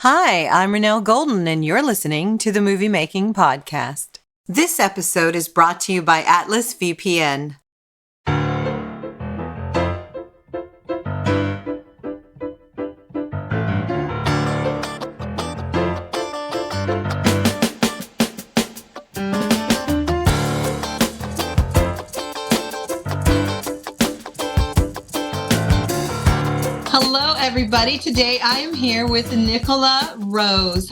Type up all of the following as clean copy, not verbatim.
Hi, I'm Renelle Golden, and you're listening to the Movie Making Podcast. This episode is brought to you by Atlas VPN. Hello, everybody. Today I am here with Nicola Rose.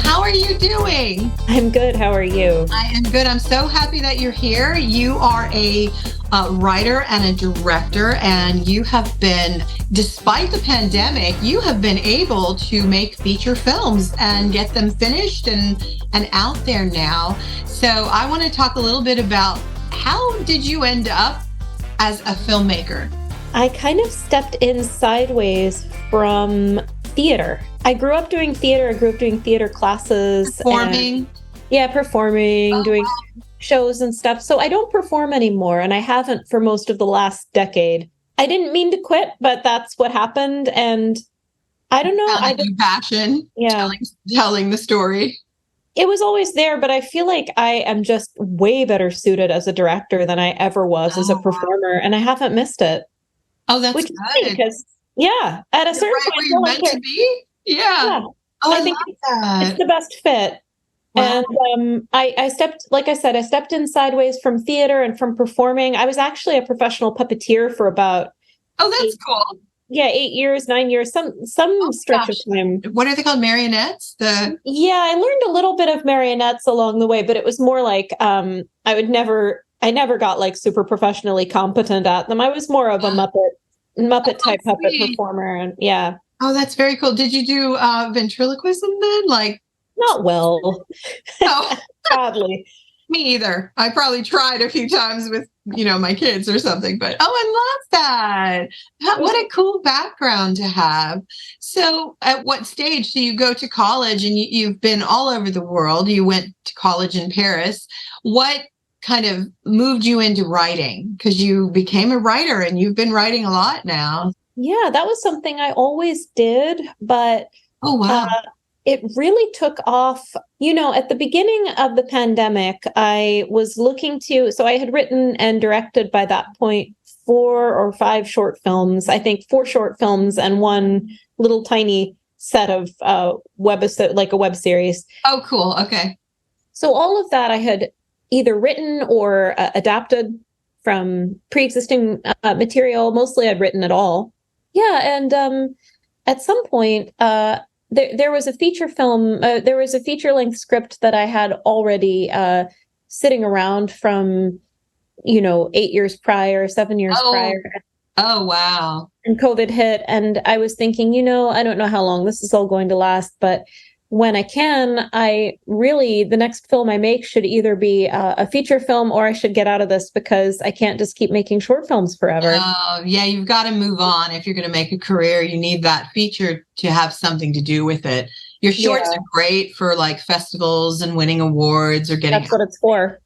How are you doing? I'm good. How are you? I am good. I'm so happy that you're here. You are a writer and a director, and you have been, despite the pandemic, you have been able to make feature films and get them finished and out there now. So I want to talk a little bit about how did you end up as a filmmaker? I kind of stepped in sideways from theater. I grew up doing theater. I grew up doing theater classes. Performing? Performing, doing shows and stuff. So I don't perform anymore, and I haven't for most of the last decade. I didn't mean to quit, but that's what happened. And I don't know. I had passion, telling the story. It was always there, but I feel like I am just way better suited as a director than I ever was as a performer, and I haven't missed it. Oh, that's good. Because, at a certain point, where you're meant to be. Yeah. Oh, I think it's the best fit. Wow. And I stepped in sideways from theater and from performing. I was actually a professional puppeteer for about cool. 8 years, 9 years, some stretch of time. What are they called? Marionettes? I learned a little bit of marionettes along the way, but it was more like I never got like super professionally competent at them. I was more of a Muppet type puppet performer, and Oh, that's very cool. Did you do ventriloquism then? Like, not well. Oh, sadly. Me either. I probably tried a few times with, my kids or something, but I love that. What a cool background to have. So at what stage do you go to college, and you've been all over the world? You went to college in Paris. What kind of moved you into writing? Because you became a writer and you've been writing a lot now. Yeah, that was something I always did, but oh wow. It really took off, at the beginning of the pandemic. I was so I had written and directed by that point 4 or 5 short films, I think 4 short films and one little tiny set of webisode, like a web series. Oh, cool. Okay. So all of that I had either written or adapted from pre-existing material. Mostly I'd written it all. Yeah. And at some point, there was a feature film, there was a feature-length script that I had already sitting around from, 8 years prior, 7 years prior. Oh, wow. And COVID hit, and I was thinking, I don't know how long this is all going to last, but when I can, the next film I make should either be a feature film, or I should get out of this because I can't just keep making short films forever. Oh, yeah, you've got to move on. If you're going to make a career, you need that feature to have something to do with it. Your shorts are great for like festivals and winning awards or getting... That's what it's for.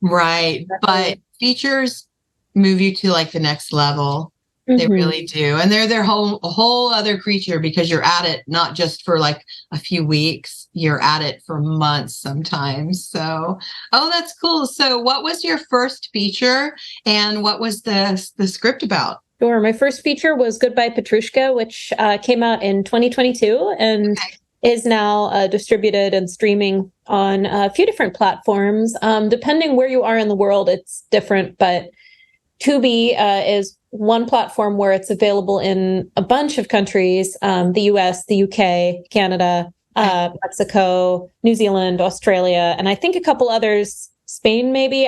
Right. Definitely. But features move you to like the next level. They really do. And they're their whole other creature, because you're at it not just for like a few weeks, you're at it for months sometimes. So, that's cool. So what was your first feature, and what was the script about? Sure. My first feature was Goodbye Petrushka, which came out in 2022 and is now distributed and streaming on a few different platforms. Depending where you are in the world, it's different, but Tubi is one platform where it's available in a bunch of countries, the US, the UK, Canada, Mexico, New Zealand, Australia, and I think a couple others, Spain maybe.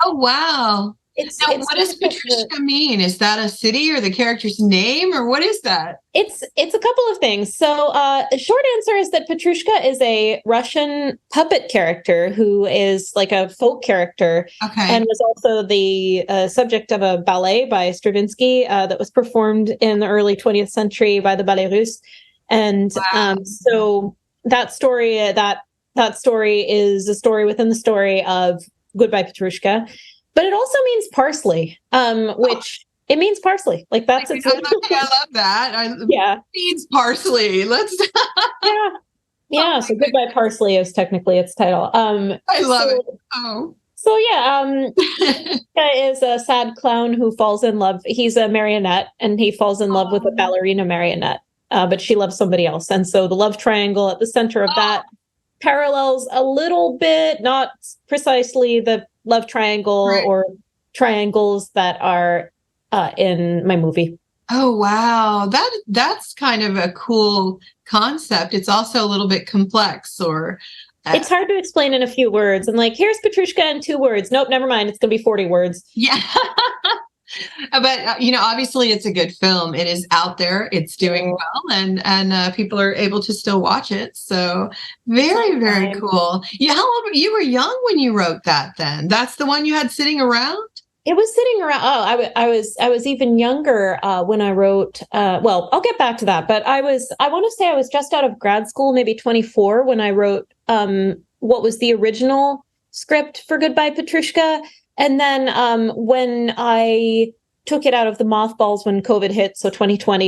Oh, wow. What does Petrushka mean? Is that a city or the character's name, or what is that? It's a couple of things. So the short answer is that Petrushka is a Russian puppet character who is like a folk character, and was also the subject of a ballet by Stravinsky that was performed in the early 20th century by the Ballet Russe. And so that story is a story within the story of Goodbye Petrushka. But it also means parsley, which It means parsley. Like that's I love that. Yeah. Means parsley. Let's. Yeah. Yeah. So Goodbye Parsley is technically its title. I love it. Oh. So yeah, is a sad clown who falls in love. He's a marionette, and he falls in love with a ballerina marionette, but she loves somebody else. And so the love triangle at the center of that parallels a little bit, not precisely the love triangle or triangles that are in my movie. Oh, wow. That's kind of a cool concept. It's also a little bit complex, or it's hard to explain in a few words. And like, here's Petrushka in 2 words. Nope, never mind. It's going to be 40 words. Yeah. But, obviously it's a good film. It is out there. It's doing well, and people are able to still watch it. So very, very cool. Yeah. How old were you? You were young when you wrote that then? That's the one you had sitting around? It was sitting around. Oh, I was even younger when I wrote. Well, I'll get back to that. But I want to say I was just out of grad school, maybe 24, when I wrote what was the original script for Goodbye Petrushka. And then when I took it out of the mothballs when COVID hit, so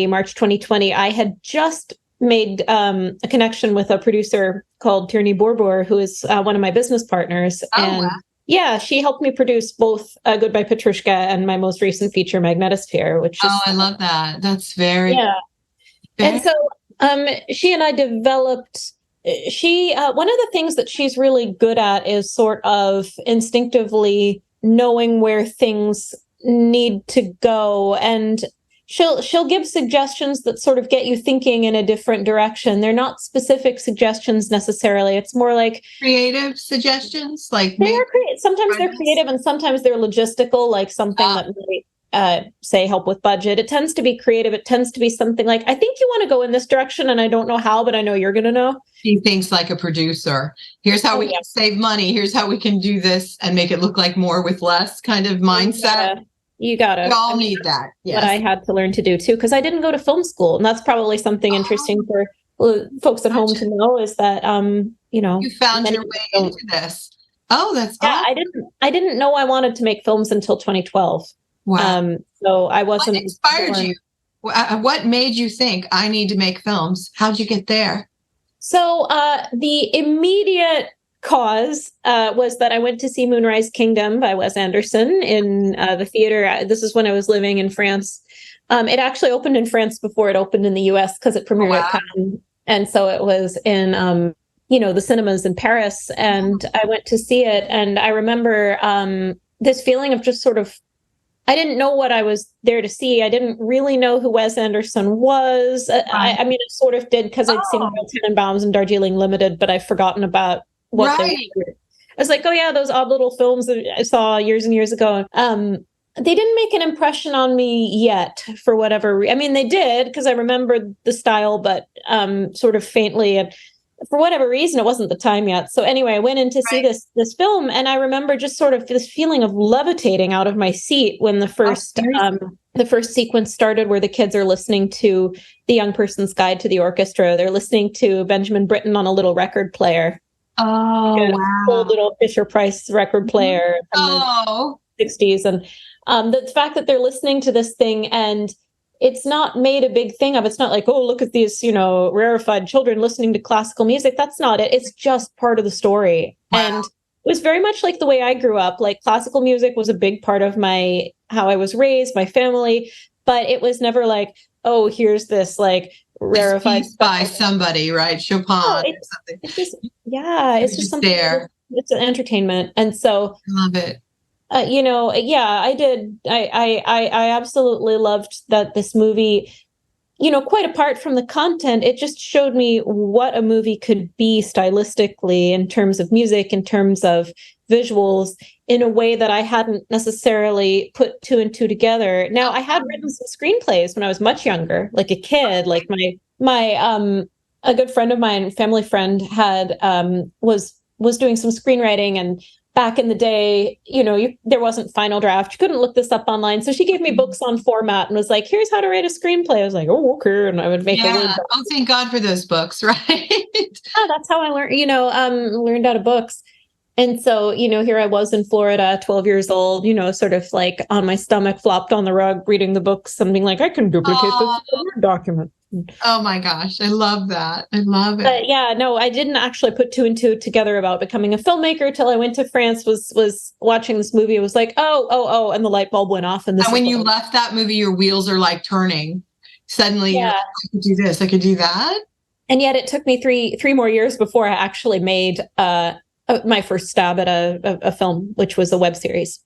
March 2020, I had just made a connection with a producer called Tierney Borbor, who is one of my business partners. Wow. Yeah, she helped me produce both Goodbye Petrushka and my most recent feature, Magnetosphere, which is... I love that. That's very... Yeah. And so she and I developed... one of the things that she's really good at is sort of instinctively knowing where things need to go. And she'll give suggestions that sort of get you thinking in a different direction. They're not specific suggestions necessarily. It's more like creative suggestions. Like sometimes they're creative and sometimes they're logistical, like something that might say help with budget. It tends to be creative. It tends to be something like, I think you want to go in this direction and I don't know how, but I know you're going to know. She thinks like a producer. Here's how we can save money. Here's how we can do this and make it look like more with less kind of mindset. You gotta. We all need that. Yes. What I had to learn to do too, because I didn't go to film school, and that's probably something interesting for folks at home to know is that you found your way into this. Oh, that's awesome. I didn't know I wanted to make films until 2012. Wow. So I wasn't. What inspired you? What made you think I need to make films? How'd you get there? So the immediate cause was that I went to see Moonrise Kingdom by Wes Anderson in the theater. This is when I was living in France. It actually opened in France before it opened in the US because it premiered at Cannes. And so it was in, the cinemas in Paris. And I went to see it. And I remember this feeling of just sort of, I didn't know what I was there to see. I didn't really know who Wes Anderson was. I mean, I sort of did because I'd seen Royal Tenenbaums and Darjeeling Limited, but I've forgotten about what they were. I was like, oh yeah, those odd little films that I saw years and years ago. They didn't make an impression on me yet for whatever reason. I mean, they did because I remembered the style, but sort of faintly. And for whatever reason, it wasn't the time yet. So anyway, I went in to see this film, and I remember just sort of this feeling of levitating out of my seat when the first sequence started, where the kids are listening to The Young Person's Guide to the Orchestra. They're listening to Benjamin Britten on a little record player. Oh, wow. Old little Fisher-Price record player from the 60s. And the fact that they're listening to this thing and it's not made a big thing of. It's not like, oh, look at these, rarefied children listening to classical music. That's not it. It's just part of the story. Wow. And it was very much like the way I grew up. Like classical music was a big part of how I was raised, my family, but it was never like, oh, here's this like rarefied by somebody, right? Chopin or something. It's just, it's just something there. It's an entertainment. And so I love it. I did. I absolutely loved that this movie, quite apart from the content, it just showed me what a movie could be stylistically in terms of music, in terms of visuals, in a way that I hadn't necessarily put 2 and 2 together. Now, I had written some screenplays when I was much younger, like a kid, like my a good friend of mine, family friend, had was doing some screenwriting, and back in the day, there wasn't Final Draft. You couldn't look this up online. So she gave me books on format and was like, here's how to write a screenplay. I was like, oh, okay. And I would make a word. Oh, thank God for those books, right? That's how I learned, learned out of books. And so, here I was in Florida, 12 years old, sort of like on my stomach, flopped on the rug, reading the book, something like, I can duplicate this Word document. Oh my gosh, I love that. I love it. But yeah, no, I didn't actually put two and two together about becoming a filmmaker till I went to France, was watching this movie. It was like, oh, and the light bulb went off. And when you left that movie, your wheels are like turning. Suddenly, you're like, I could do this, I could do that. And yet it took me three more years before I actually made my first stab at a film, which was a web series.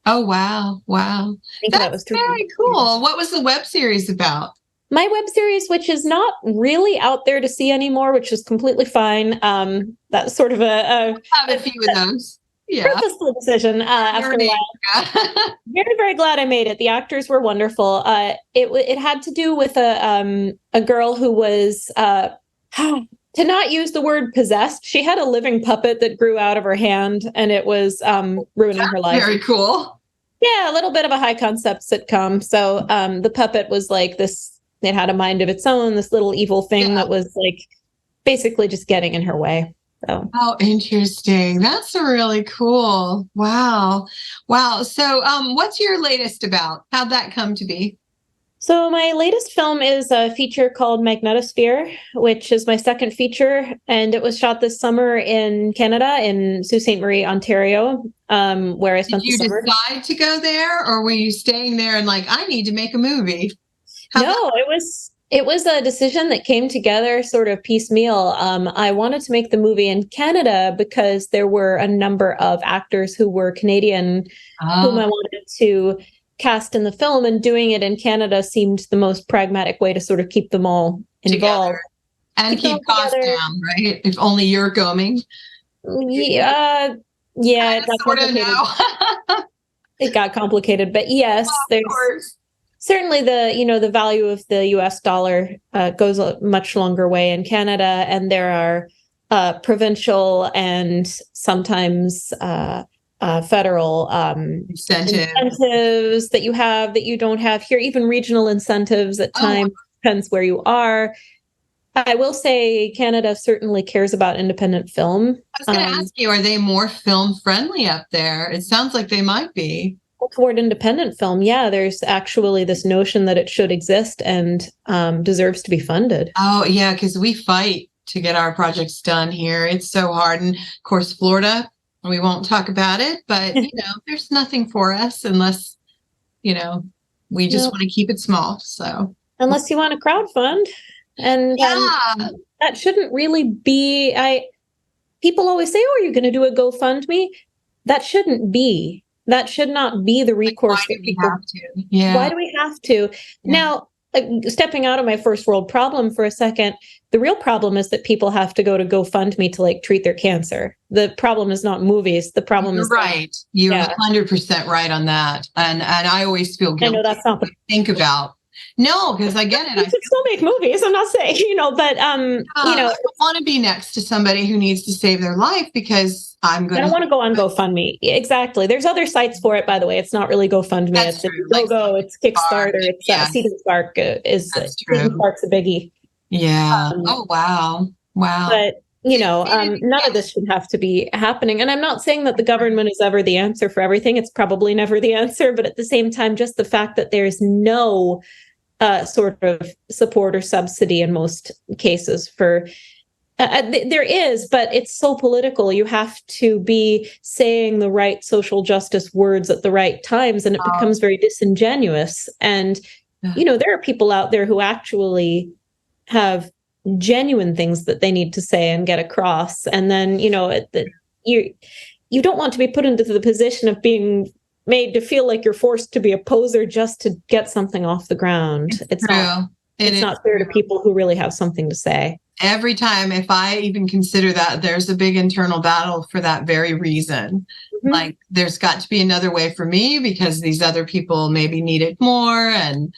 Oh, wow. Wow. That's very cool. What was the web series about? My web series, which is not really out there to see anymore, which is completely fine. That's sort of I have a few of those. Yeah. Purposeful decision after a while. Very, very glad I made it. The actors were wonderful. It had to do with a girl who was, to not use the word possessed, she had a living puppet that grew out of her hand, and it was ruining her life. Very cool. Yeah, a little bit of a high concept sitcom. So the puppet was like this. It had a mind of its own, this little evil thing that was like basically just getting in her way. So. Oh, interesting. That's really cool. Wow. Wow. So what's your latest about? How'd that come to be? So my latest film is a feature called Magnetosphere, which is my second feature. And it was shot this summer in Canada, in Sault Ste. Marie, Ontario, where I spent the summer. Did you decide to go there, or were you staying there and like, I need to make a movie? It was a decision that came together sort of piecemeal. I wanted to make the movie in Canada because there were a number of actors who were Canadian whom I wanted to cast in the film, and doing it in Canada seemed the most pragmatic way to sort of keep them all involved. Together. And keep costs down, right? If only you're going. Yeah, it got complicated. It got complicated, but yes, there's certainly the value of the US dollar goes a much longer way in Canada, and there are provincial and sometimes federal incentives that you have that you don't have here, even regional incentives at times, depends where you are. I will say Canada certainly cares about independent film. I was going to ask you, are they more film friendly up there? It sounds like they might be. Toward independent film, yeah, there's actually this notion that it should exist and deserves to be funded. Oh, yeah, because we fight to get our projects done here. It's so hard. And of course, Florida, we won't talk about it, but there's nothing for us unless, we just want to keep it small. So unless you want to crowdfund, and that shouldn't really be. People always say, "Oh, are you going to do a GoFundMe?" That shouldn't be. That should not be the recourse that people have to. Yeah. Why do we have to? Yeah. Now, stepping out of my first world problem for a second, the real problem is that people have to go to GoFundMe to treat their cancer. The problem is not movies. The problem is right. You're 100% right on that. And I always feel guilty. I know that's not think about. No, because I get it. You can still make movies. I'm not saying, but I want to be next to somebody who needs to save their life because I don't want to go on GoFundMe. Exactly. There's other sites for it, by the way. It's not really GoFundMe. That's it's Indiegogo. It's Kickstarter. It's Seed and Spark. Spark's a biggie. Yeah. Oh wow. But none of this should have to be happening. And I'm not saying that the government is ever the answer for everything. It's probably never the answer. But at the same time, just the fact that there's no sort of support or subsidy in most cases for there is, but it's so political. You have to be saying the right social justice words at the right times, and it becomes very disingenuous. And, there are people out there who actually have genuine things that they need to say and get across. And then, you don't want to be put into the position of being made to feel like you're forced to be a poser just to get something off the ground. It's not fair to people who really have something to say. Every time, if I even consider that, there's a big internal battle for that very reason. Mm-hmm. There's got to be another way for me because these other people maybe need it more. And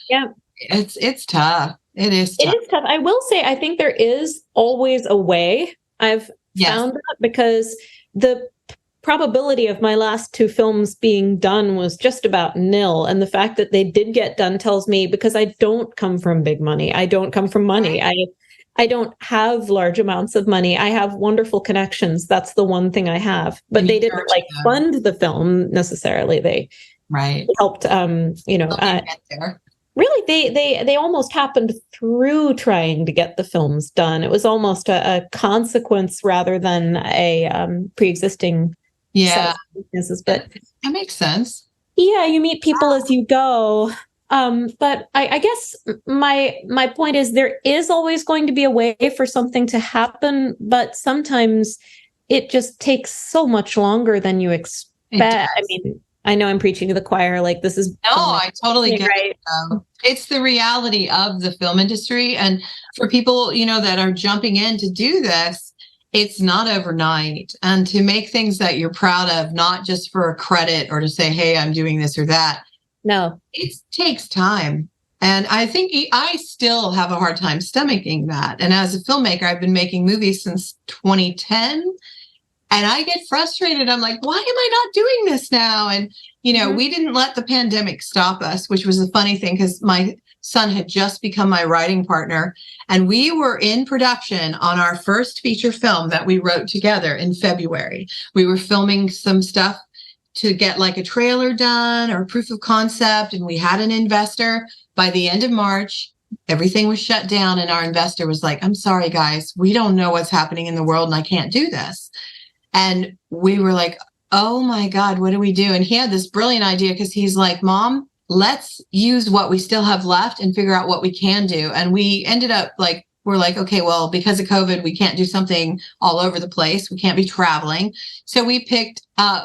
it's tough. It is tough. I will say, I think there is always a way. I've found that because the probability of my last two films being done was just about nil. And the fact that they did get done tells me, because I don't come from big money. I don't come from money. I don't have large amounts of money. I have wonderful connections. That's the one thing I have. But they didn't like fund the film necessarily. They helped, really, they almost happened through trying to get the films done. It was almost a consequence rather than a pre-existing set of circumstances. But that makes sense. Yeah, you meet people as you go. But I guess my point is there is always going to be a way for something to happen, but sometimes it just takes so much longer than you expect. I mean, I know I'm preaching to the choir, like this is... No, I totally get it. It's the reality of the film industry. And for people, that are jumping in to do this, it's not overnight. And to make things that you're proud of, not just for a credit or to say, hey, I'm doing this or that. No, it takes time. And I think I still have a hard time stomaching that. And as a filmmaker, I've been making movies since 2010. And I get frustrated. I'm like, why am I not doing this now? And, we didn't let the pandemic stop us, which was a funny thing because my son had just become my writing partner. And we were in production on our first feature film that we wrote together in February. We were filming some stuff to get like a trailer done or proof of concept. And we had an investor. By the end of March, everything was shut down. And our investor was like, I'm sorry, guys, we don't know what's happening in the world and I can't do this. And we were like, oh my God, what do we do? And he had this brilliant idea because he's like, Mom, let's use what we still have left and figure out what we can do. And we ended up we're like, okay, well, because of COVID, we can't do something all over the place. We can't be traveling. So we picked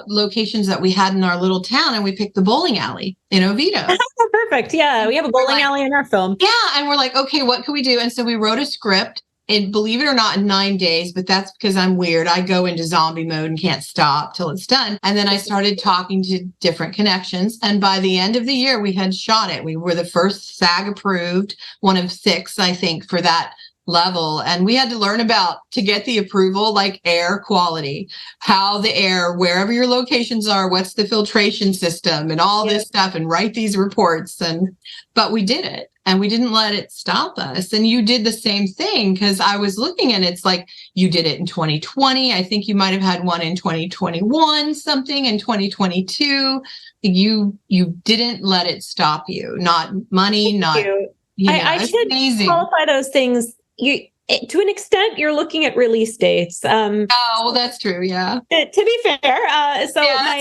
locations that we had in our little town and we picked the bowling alley in Oviedo. Perfect. Yeah. We have a bowling alley in our film. Yeah. And we're like, okay, what can we do? And so we wrote a script. And believe it or not, in 9 days, but that's because I'm weird. I go into zombie mode and can't stop till it's done. And then I started talking to different connections. And by the end of the year, we had shot it. We were the first SAG approved, one of 6, I think, for that level. And we had to learn about, to get the approval, like air quality, how the air, wherever your locations are, what's the filtration system and all this stuff, and write these reports. But we did it. And we didn't let it stop us. And you did the same thing because I was looking and it's like you did it in 2020. I think you might have had one in 2021, something in 2022. You didn't let it stop you. Not money, not... I should qualify those things. To an extent, you're looking at release dates. Oh, well, that's true. Yeah. To be fair. That's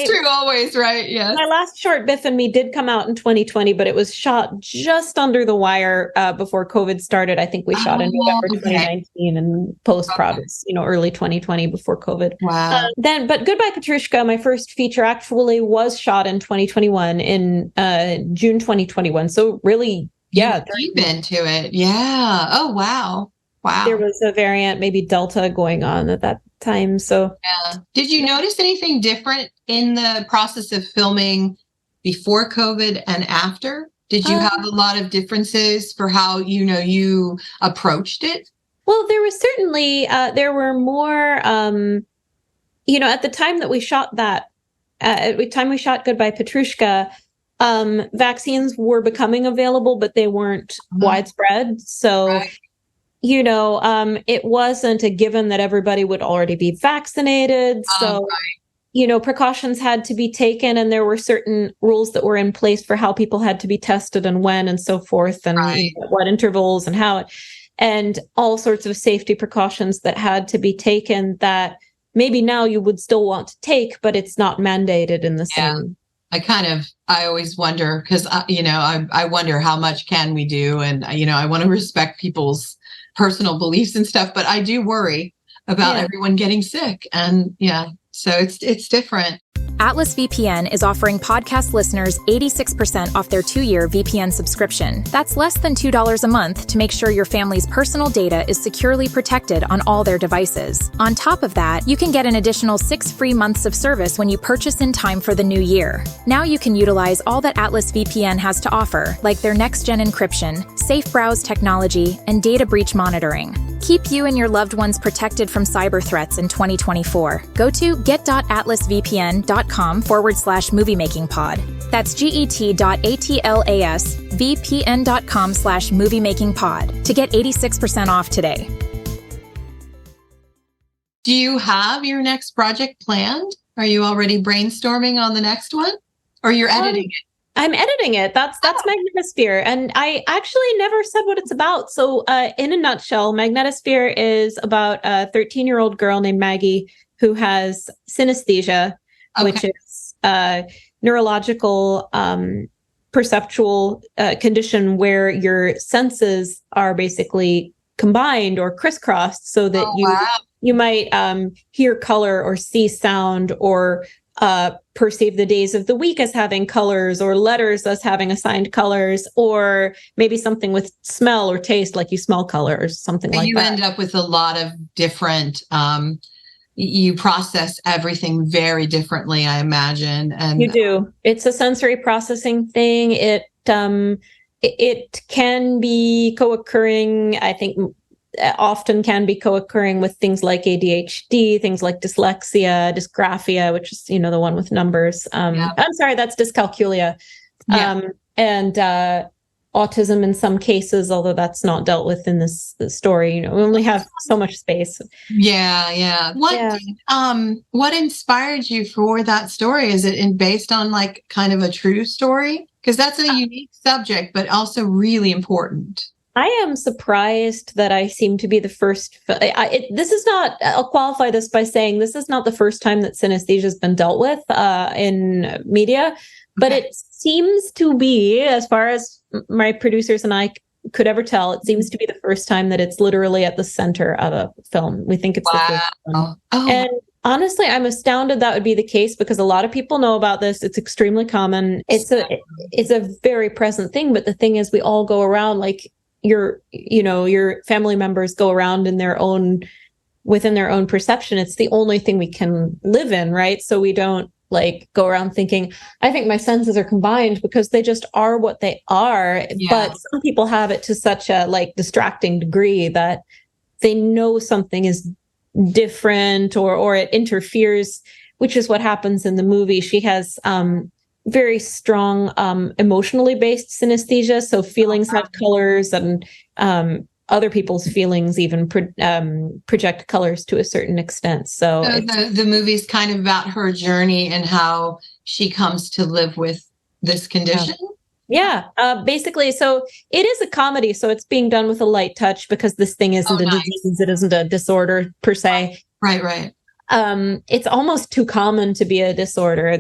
true. Always, right? Yeah. My last short, Biff and Me, did come out in 2020, but it was shot just under the wire before COVID started. I think we shot in November 2019 and post-prod, early 2020 before COVID. Wow. But Goodbye Petrushka, my first feature, actually was shot in 2021, in June 2021. So really, deep into it. Yeah. Oh, wow. Wow. There was a variant, maybe Delta, going on at that time. So, did you notice anything different in the process of filming before COVID and after? Did you have a lot of differences for how you approached it? Well, there was certainly there were more. At the time that we shot that, at the time we shot Goodbye Petrushka, vaccines were becoming available, but they weren't widespread. So. Right. It wasn't a given that everybody would already be vaccinated. So, precautions had to be taken, and there were certain rules that were in place for how people had to be tested and when and so forth, and what intervals and how, and all sorts of safety precautions that had to be taken that maybe now you would still want to take, but it's not mandated in the same. I always wonder because, I wonder how much can we do? And, I want to respect people's personal beliefs and stuff, but I do worry about everyone getting sick. And so it's different. Atlas VPN is offering podcast listeners 86% off their 2-year VPN subscription. That's less than $2 a month to make sure your family's personal data is securely protected on all their devices. On top of that, you can get an additional 6 free months of service when you purchase in time for the new year. Now you can utilize all that Atlas VPN has to offer, like their next-gen encryption, safe browse technology, and data breach monitoring. Keep you and your loved ones protected from cyber threats in 2024. Go to get.atlasvpn.com/moviemakingpod. That's get.atlasvpn.com/moviemakingpod to get 86% off today. Do you have your next project planned? Are you already brainstorming on the next one? Or you're editing it? I'm editing it. That's Magnetosphere. And I actually never said what it's about. So in a nutshell, Magnetosphere is about a 13-year-old girl named Maggie who has synesthesia, which is a neurological perceptual condition where your senses are basically combined or crisscrossed so that you might hear color or see sound or perceive the days of the week as having colors or letters as having assigned colors, or maybe something with smell or taste, like you smell colors, something like that. You end up with a lot of different, you process everything very differently, I imagine. And you do. It's a sensory processing thing. It can be co-occurring, I think, often can be co-occurring with things like ADHD, things like dyslexia, dysgraphia, which is, the one with numbers. I'm sorry, that's dyscalculia. And autism in some cases, although that's not dealt with in this story. We only have so much space. What inspired you for that story? Is it based on like kind of a true story? Because that's a unique subject, but also really important. I am surprised that I seem to be the first. I'll qualify this by saying this is not the first time that synesthesia has been dealt with in media, but it seems to be, as far as my producers and I could ever tell, it seems to be the first time that it's literally at the center of a film. We think it's the first one. And honestly, I'm astounded that would be the case because a lot of people know about this. It's extremely common. It's a very present thing. But the thing is, we all go around like, your family members go around within their own perception. It's the only thing we can live in, right? So we don't like go around thinking, I think my senses are combined, because they just are what they are. Yeah. But some people have it to such a like distracting degree that they know something is different or it interferes, which is what happens in the movie. She has very strong emotionally based synesthesia, so feelings have colors, and other people's feelings even project colors to a certain extent. So the movie's kind of about her journey and how she comes to live with this condition. Basically, so it is a comedy, so it's being done with a light touch because this thing isn't a disease, it isn't a disorder per se. Right. It's almost too common to be a disorder.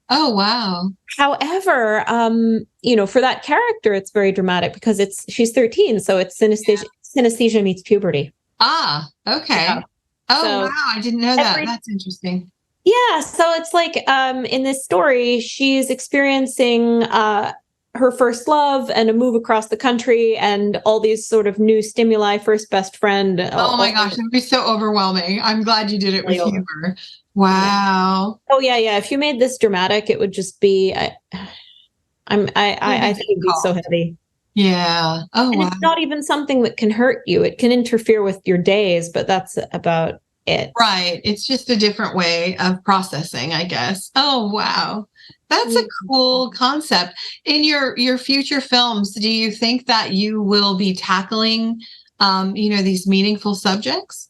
Oh, wow. However, for that character, it's very dramatic because she's 13. So it's synesthesia meets puberty. Ah, okay. Yeah. Wow. I didn't know that. That's interesting. Yeah. So it's like in this story, she's experiencing her first love and a move across the country and all these sort of new stimuli, first best friend. Oh my gosh, it would be so overwhelming. I'm glad you did it with humor. Wow. Oh yeah. If you made this dramatic, it would just be. I think it'd be so heavy. Yeah. Oh, and it's not even something that can hurt you. It can interfere with your days, but that's about it. Right. It's just a different way of processing, I guess. Oh, wow. That's a cool concept. In your future films, do you think that you will be tackling, these meaningful subjects,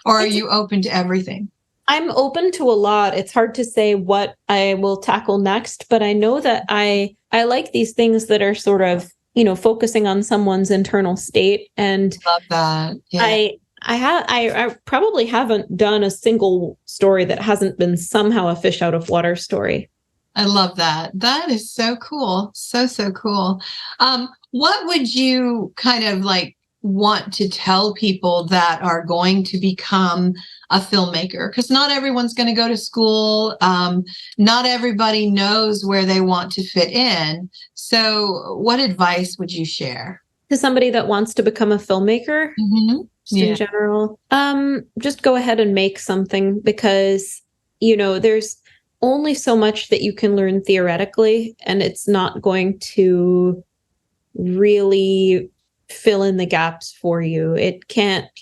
or are you open to everything? I'm open to a lot. It's hard to say what I will tackle next, but I know that I like these things that are sort of, focusing on someone's internal state. And love that. Yeah. I probably haven't done a single story that hasn't been somehow a fish out of water story. I love that. That is so cool. So cool. What would you kind of like want to tell people that are going to become a filmmaker? Because not everyone's going to go to school. Not everybody knows where they want to fit in. So what advice would you share? To somebody that wants to become a filmmaker, in general, just go ahead and make something, because, there's only so much that you can learn theoretically, and it's not going to really fill in the gaps for you.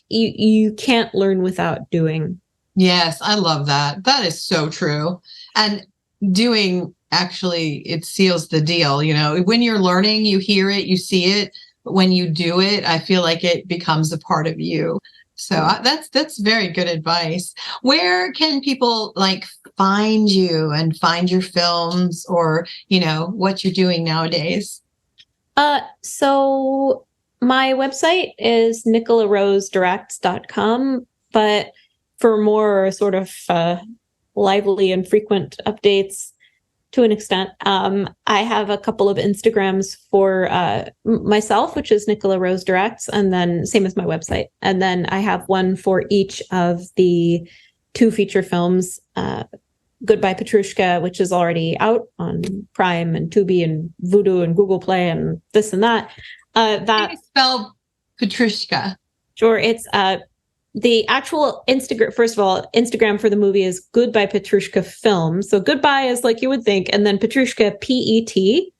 You can't learn without doing. Yes, I love that. That is so true. And doing, actually, it seals the deal. When you're learning, you hear it, you see it, when you do it, I feel like it becomes a part of you. So that's very good advice. Where can people like find you and find your films, or, what you're doing nowadays? So my website is nicolarosedirects.com, but for more sort of lively and frequent updates, to an extent, I have a couple of Instagrams for myself, which is Nicola Rose Directs, and then same as my website. And then I have one for each of the 2 feature films, Goodbye Petrushka, which is already out on Prime and Tubi and Vudu and Google Play and this and that. How do you spell Petrushka? Sure, it's the actual Instagram. First of all, Instagram for the movie is Goodbye Petrushka Film. So goodbye is like you would think, and then Petrushka, Petrushka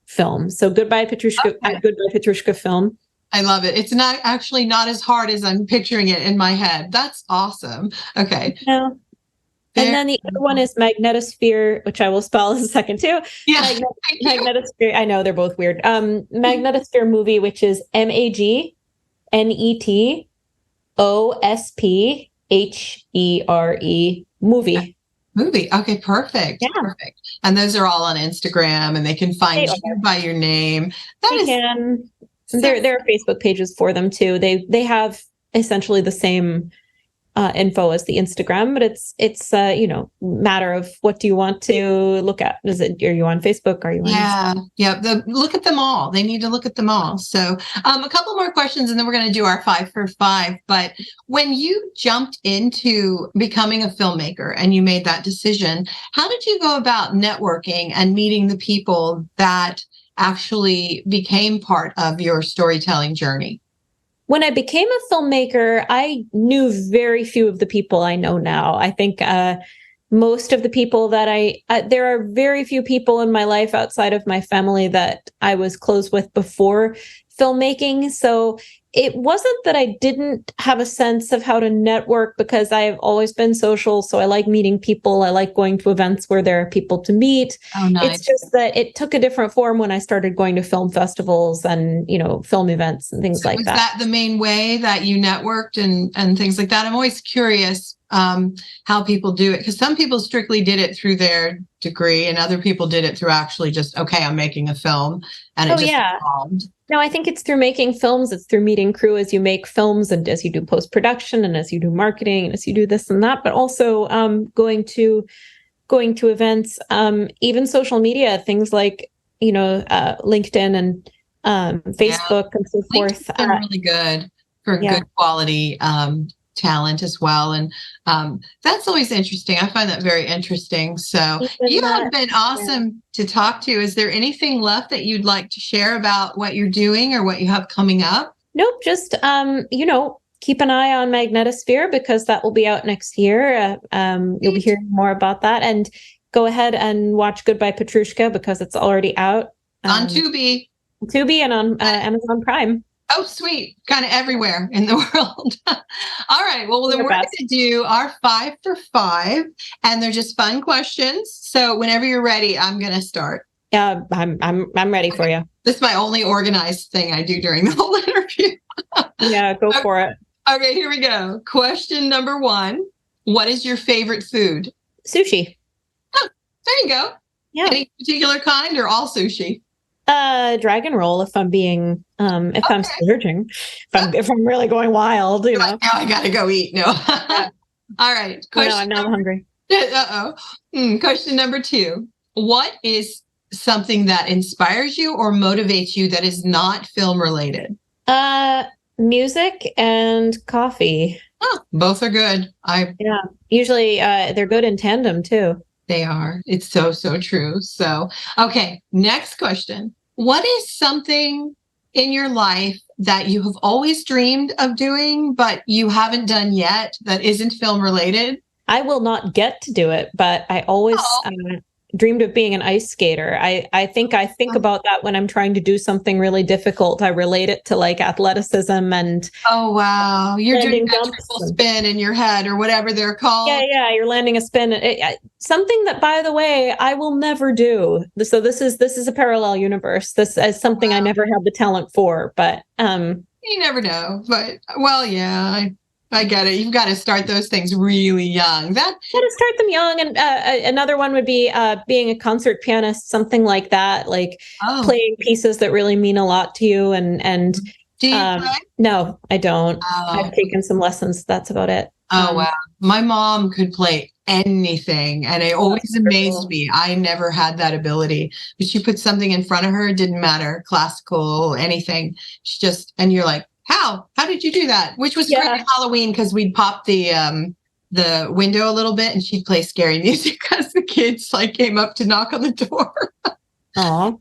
film. So Goodbye Petrushka, Goodbye Petrushka Film. I love it. It's not as hard as I'm picturing it in my head. That's awesome. Okay. Yeah. And then the other one is Magnetosphere, which I will spell in a second too. Yeah. Magnetosphere. I know they're both weird. Magnetosphere movie, which is Magnetosphere movie. Movie. Okay, perfect. Yeah. Perfect. And those are all on Instagram, and they can find you by your name. There are Facebook pages for them too. They have essentially the same info as the Instagram, but it's matter of what do you want to look at? Are you on Facebook? Are you on Instagram? Look at them all. They need to look at them all. So a couple more questions, and then we're going to do our 5 for 5. But when you jumped into becoming a filmmaker and you made that decision, how did you go about networking and meeting the people that actually became part of your storytelling journey? When I became a filmmaker, I knew very few of the people I know now. I think most of the people that there are very few people in my life outside of my family that I was close with before filmmaking. So it wasn't that I didn't have a sense of how to network, because I have always been social. So I like meeting people. I like going to events where there are people to meet. Oh, nice. It's just that it took a different form when I started going to film festivals and, film events and things like that. Was that the main way that you networked and things like that? I'm always curious how people do it, because some people strictly did it through their degree and other people did it through actually just, okay, I'm making a film, and it evolved. No, I think it's through making films. It's through meeting crew as you make films and as you do post-production and as you do marketing and as you do this and that, but also going to events, even social media, things like, LinkedIn and Facebook and so forth. LinkedIn's been really good for good quality talent as well. And that's always interesting. I find that very interesting. So you have been awesome to talk to. Is there anything left that you'd like to share about what you're doing or what you have coming up? Nope. Just, keep an eye on Magnetosphere, because that will be out next year. You'll be hearing more about that. And go ahead and watch Goodbye Petrushka, because it's already out. On Tubi. And on Amazon Prime. Oh, sweet. Kind of everywhere in the world. All right. Well, then we're going to do our 5 for 5, and they're just fun questions. So whenever you're ready, I'm going to start. Yeah, I'm ready for you. This is my only organized thing I do during the whole interview. Yeah, go for it. Okay, here we go. Question number 1. What is your favorite food? Sushi. Oh, there you go. Yeah. Any particular kind or all sushi? Dragon roll, if I'm being, if I'm splurging, if I'm really going wild, Now I gotta go eat. No. Yeah. All right. I'm hungry. Question number 2. What is something that inspires you or motivates you that is not film related? Music and coffee. Oh, both are good. Usually, they're good in tandem too. They are. It's so, so true. So, okay. Next question. What is something in your life that you have always dreamed of doing, but you haven't done yet that isn't film related? I will not get to do it, but I always, dreamed of being an ice skater. I think about that when I'm trying to do something really difficult. I relate it to like athleticism and oh wow, you're doing landing that jumps triple spin in your head or whatever they're called. Yeah, you're landing a spin. Something that, by the way, I will never do. So this is a parallel universe. This is something I never had the talent for, but you never know. But well, yeah, I get it. You've got to start those things really young. Got to start them young. And another one would be being a concert pianist, something like that, like playing pieces that really mean a lot to you. And do you play? No, I don't. I've taken some lessons. That's about it. Oh, wow. My mom could play anything, and it always amazed me. I never had that ability. But she put something in front of her, it didn't matter, classical, anything. She just, and you're like, how did you do that? Which was great at Halloween, because we'd pop the window a little bit and she'd play scary music as the kids like came up to knock on the door. Oh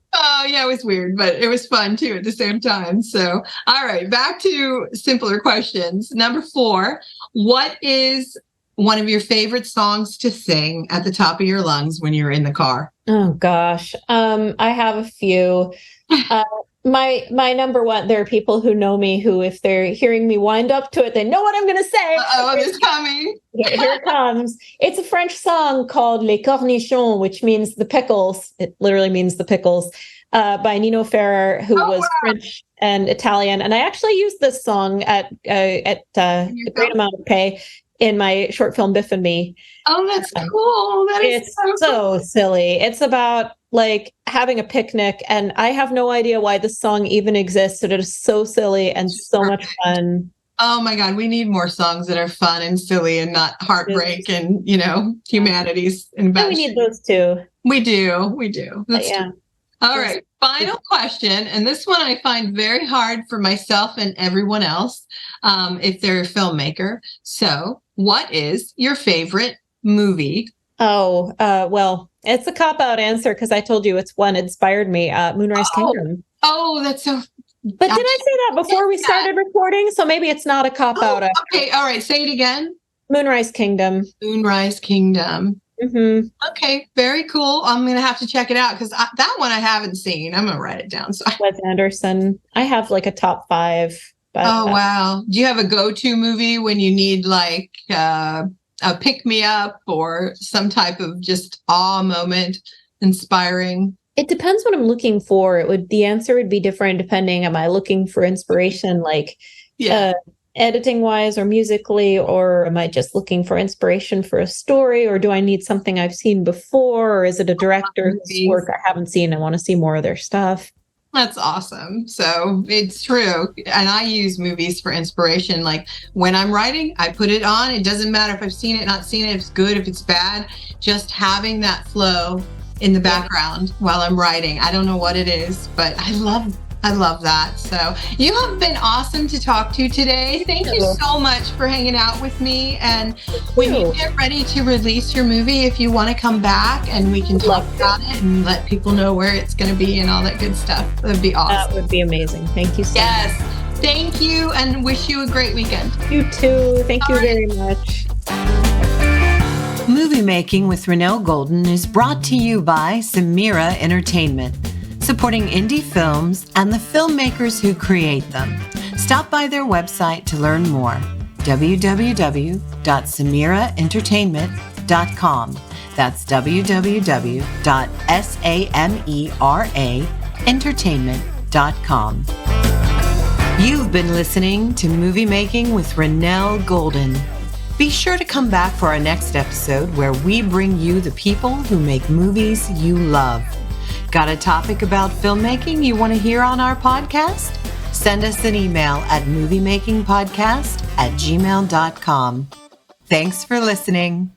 yeah, it was weird, but it was fun too at the same time. So, all right, back to simpler questions. Number 4, what is one of your favorite songs to sing at the top of your lungs when you're in the car? Oh gosh, I have a few. My number one, there are people who know me who, if they're hearing me wind up to it, they know what I'm going to say. Oh, it's coming. Here it comes. It's a French song called Les Cornichons, which means the pickles. It literally means the pickles, by Nino Ferrer, who was French and Italian. And I actually used this song at a great amount of pay in my short film Biff and Me. Oh, that's cool. That is so silly. It's about like having a picnic, and I have no idea why this song even exists, but it is so silly and so much fun. Oh my God, we need more songs that are fun and silly and not heartbreak and, humanity's invention. We need those too. We do. That's true. All right, final question, and this one I find very hard for myself and everyone else, if they're a filmmaker. So, what is your favorite movie? Oh, well, it's a cop-out answer because I told you it's one inspired me, Moonrise Kingdom. Oh, that's so... But did I say that before we started recording? So maybe it's not a cop-out. Okay, all right, say it again. Moonrise Kingdom. Moonrise Kingdom. Mm-hmm. Okay, very cool. I'm going to have to check it out because that one I haven't seen. I'm going to write it down. So. Wes Anderson. I have like a top 5. But, wow. Do you have a go-to movie when you need like a pick-me-up or some type of just awe moment, inspiring? It depends what I'm looking for. The answer would be different depending. Am I looking for inspiration, like editing wise or musically, or am I just looking for inspiration for a story, or do I need something I've seen before, or is it a director whose work I haven't seen and want to see more of their stuff? That's awesome. So it's true. And I use movies for inspiration. Like when I'm writing, I put it on. It doesn't matter if I've seen it, not seen it, if it's good, if it's bad, just having that flow in the background while I'm writing. I don't know what it is, but I love that. So you have been awesome to talk to today. Thank you so much for hanging out with me. And when you get ready to release your movie, if you want to come back and we can talk about it and let people know where it's going to be and all that good stuff, that'd be awesome. That would be amazing. Thank you so much. Thank you, and wish you a great weekend. You too. Thank you very much. Movie Making with Renelle Golden is brought to you by Samira Entertainment, supporting indie films and the filmmakers who create them. Stop by their website to learn more, www.samiraentertainment.com. That's www.samiraentertainment.com. You've been listening to Movie Making with Renelle Golden. Be sure to come back for our next episode where we bring you the people who make movies you love. Got a topic about filmmaking you want to hear on our podcast? Send us an email at moviemakingpodcast@gmail.com. Thanks for listening.